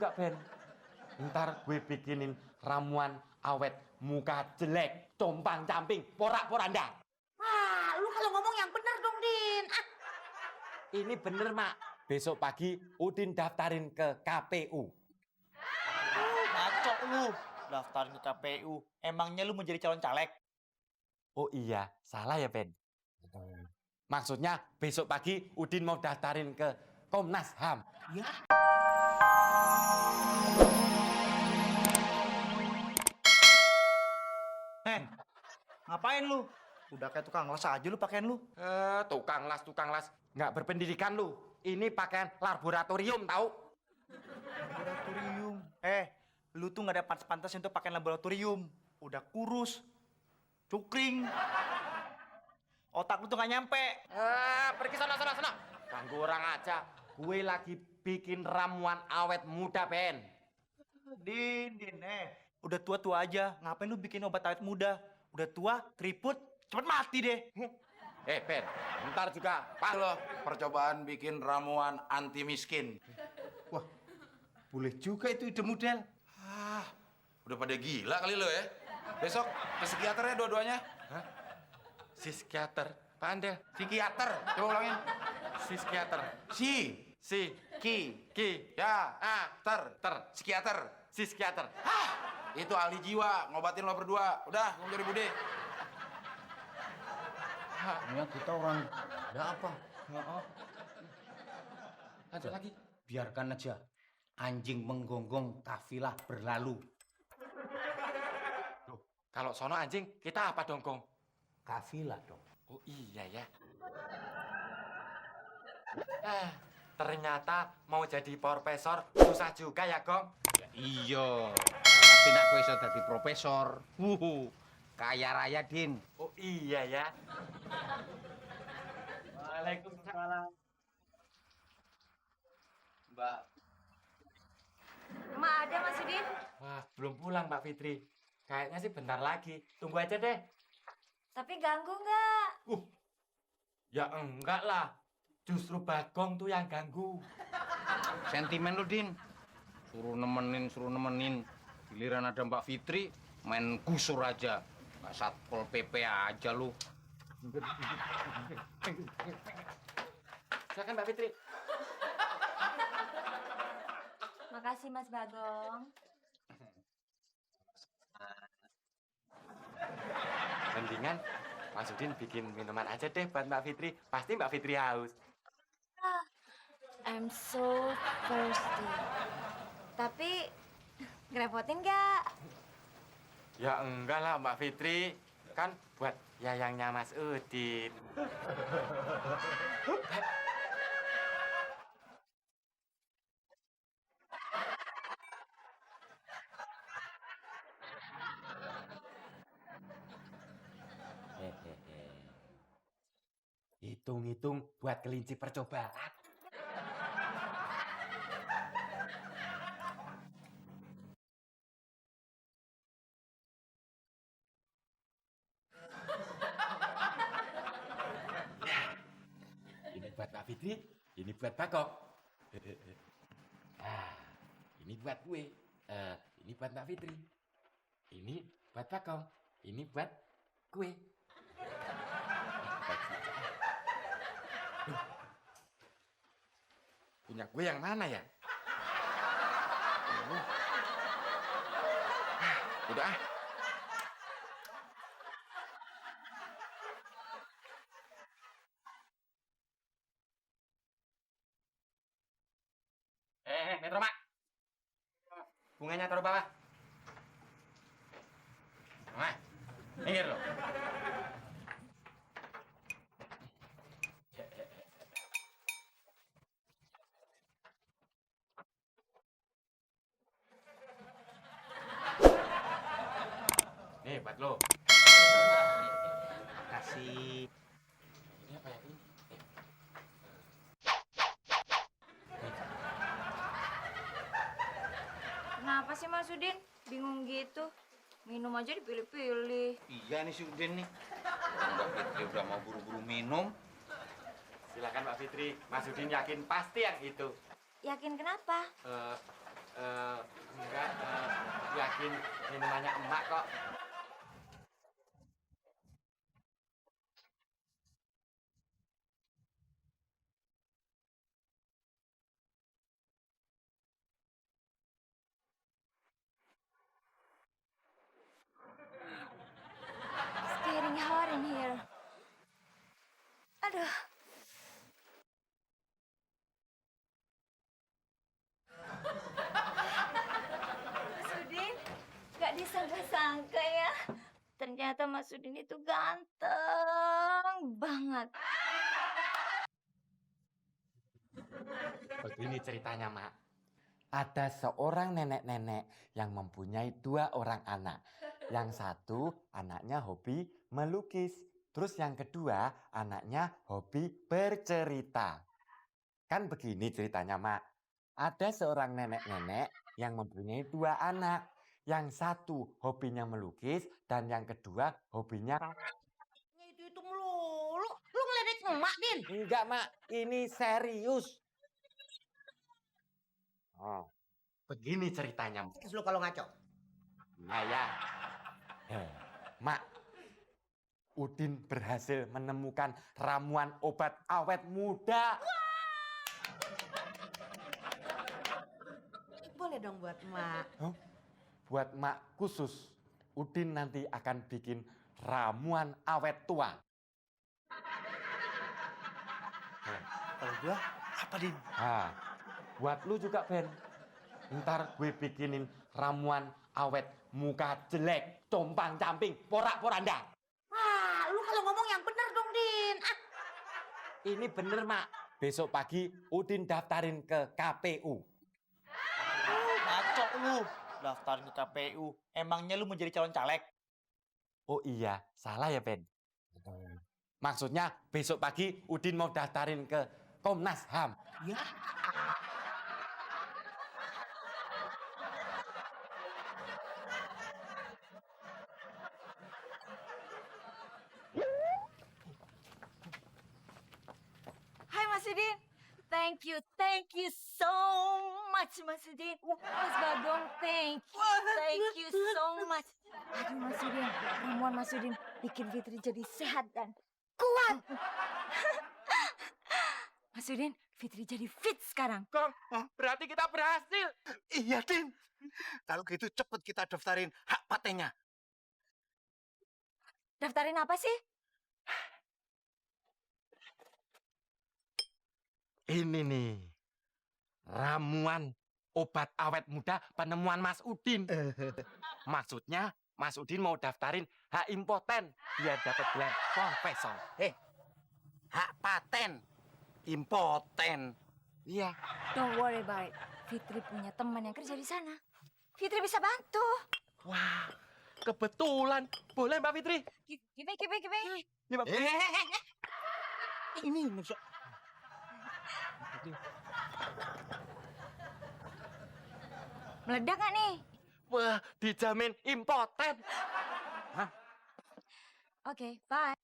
juga, Ben. Ntar gue bikinin ramuan awet muka jelek, compang-camping, porak-poranda. Wah, lu kalau ngomong yang bener dong, Din. Ini bener, Mak. Besok pagi Udin daftarin ke KPU. Ngaco lu. Daftarin ke KPU. Emangnya lu mau jadi calon caleg? Oh iya, salah ya, Ben? Maksudnya besok pagi Udin mau daftarin ke Komnas HAM. Ya. Ngapain lu? Udah kayak tukang las aja lu pakaian lu. Tukang las. Nggak berpendidikan lu. Ini pakaian laboratorium, tahu? Laboratorium. Lu tuh nggak ada pantas-pantas untuk pakaian laboratorium. Udah kurus, cukring. Otak lu tuh nggak nyampe. Pergi sana. Ganggu orang aja. Gue lagi bikin ramuan awet muda, Ben. Din. Udah tua-tua aja. Ngapain lu bikin obat awet muda? Udah tua, keriput, cepet mati deh. Ben, ntar juga Loh, percobaan bikin ramuan anti miskin. Wah, boleh juga itu ide model. Udah pada gila kali lo ya. Besok ke psikiater ya dua-duanya. si psikiater. Apaan dia? Psikiater, coba ulangin. Si psikiater. Si. Ki. Ya, psikiater. Si psikiater. Itu ahli jiwa, ngobatin lo berdua. Udah, ngomong cari bude. Ya kita orang ada apa? Lanjut lagi. Biarkan aja anjing menggonggong kafilah berlalu. Loh, kalau sono anjing, kita apa dong, Gong? Kafilah dong. Oh iya ya. Ternyata mau jadi profesor susah juga ya, Gong? Ya, iya. Tapi nak kowe iso dadi profesor. Kaya raya, Din. Oh iya ya. Waalaikumsalam. Mbak. Emak ada, Mas Udin? Wah, belum pulang, Mbak Fitri. Kayaknya sih bentar lagi. Tunggu aja deh. Tapi ganggu nggak? Ya enggak lah. Justru Bagong tuh yang ganggu. Sentimen lu, Din. Suruh nemenin. Giliran ada Mbak Fitri, main gusur aja. Nggak Satpol PP aja lu. Silakan Mbak Fitri. Makasih, Mas Bagong. Mendingan Mas Udin bikin minuman aja deh buat Mbak Fitri. Pasti Mbak Fitri haus. I'm so thirsty. Tapi ngerepotin nggak? Ya enggak lah Mbak Fitri. Kan buat yayangnya Mas Udin. Hitung-hitung buat kelinci percobaan. Ini buat Mbak Fitri, ini buat Bagong. Ini buat gue. Ini buat Mbak Fitri. Ini buat Bagong. Ini buat gue. Punya gue yang mana ya? Udah ah. Metro Mak. Bunganya taruh bawah. Nah, minggir lo. Nih buat lo. Kasih. Ini apa ya ini? Kenapa sih Mas Udin? Bingung gitu. Minum aja dipilih-pilih. Iya nih si Udin nih. Mbak Fitri udah mau buru-buru minum. Silakan Mbak Fitri. Mas Udin yakin pasti yang itu. Yakin kenapa? Enggak, yakin minumannya emak kok. It's getting hot in here. Aduh. Mas Udin, gak disangka-sangka ya. Ternyata Mas Udin itu ganteng banget. Begini ceritanya, Mak. Ada seorang nenek-nenek yang mempunyai 2 orang anak. Yang satu anaknya hobi melukis. Terus yang kedua anaknya hobi bercerita. Kan begini ceritanya, Mak. Ada seorang nenek-nenek yang mempunyai 2 anak. Yang satu hobinya melukis dan yang kedua hobinya... Itu melulu. Lu ngeledek emak, Din. Enggak, Mak. Ini serius. Oh, begini ceritanya. Kes lu kalau ngaco. Nah ya. Mak, Udin berhasil menemukan ramuan obat awet muda. Boleh dong buat emak. Huh? Buat Mak khusus, Udin nanti akan bikin ramuan awet tua. Kalau gua apa, Din? Nah, buat lu juga, Ben. Ntar gue bikinin ramuan awet muka jelek, compang-camping, porak-poranda. Ah, lu kalau ngomong yang benar dong, Din. Ah, Ini bener, Mak. Besok pagi Udin daftarin ke KPU. Ngaco lu. Daftarin ke KPU. Emangnya lu mau jadi calon caleg? Oh iya, salah ya, Ben? Maksudnya besok pagi Udin mau daftarin ke Komnas HAM. Ya. Hai Mas Udin. Thank you so much Mas Udin. Mas Bagong, thank you so much. Aduh Mas Udin, ramuan Mas Udin bikin Fitri jadi sehat dan kuat. Mas Udin, Fitri jadi fit sekarang. Kong, berarti kita berhasil. Iya, Din. Kalau gitu cepet kita daftarin hak patennya. Daftarin apa sih? Ini nih, ramuan obat awet muda penemuan Mas Udin. Maksudnya Mas Udin mau daftarin hak impoten biar dapat gelar profesor. Hak paten. Impoten. Iya. Don't worry about it. Fitri punya teman yang kerja di sana. Fitri bisa bantu. Wah, kebetulan. Boleh Mbak Fitri? Give me. Ini Mbak Fitri. Ini maksud Meledak nggak nih? Wah, dijamin impoten. Oke, bye.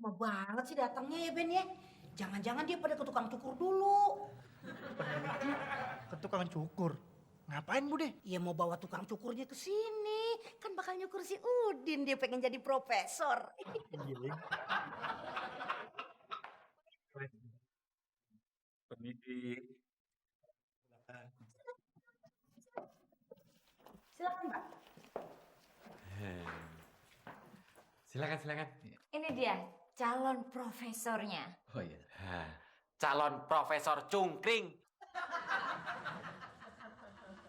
lama banget sih datangnya ya, Ben ya. Jangan-jangan dia pada ke tukang cukur dulu. Ke tukang cukur. Ngapain, Bude? Ya mau bawa tukang cukurnya ke sini. Kan bakal nyukur si Udin, dia pengen jadi profesor. Pendidik. Silakan, Pak. Silakan. Ini dia calon profesornya. Oh iya. Calon profesor cungkring.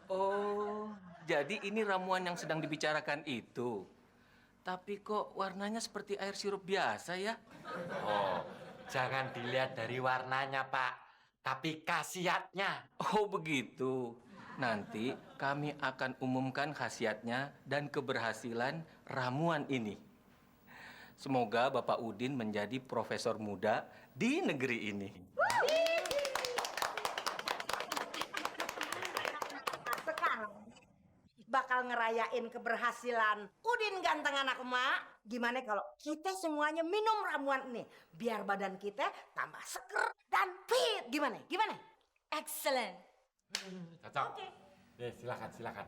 Oh, jadi ini ramuan yang sedang dibicarakan itu. Tapi kok warnanya seperti air sirup biasa ya? Oh, jangan dilihat dari warnanya, Pak. Tapi khasiatnya. Oh, begitu. Nanti kami akan umumkan khasiatnya dan keberhasilan ramuan ini. Semoga Bapak Udin menjadi profesor muda di negeri ini. Sekarang bakal ngerayain keberhasilan Udin ganteng anak emak. Gimana kalau kita semuanya minum ramuan ini biar badan kita tambah seger dan fit. Gimana? Gimana? Excellent. Cocok. Ya, silakan.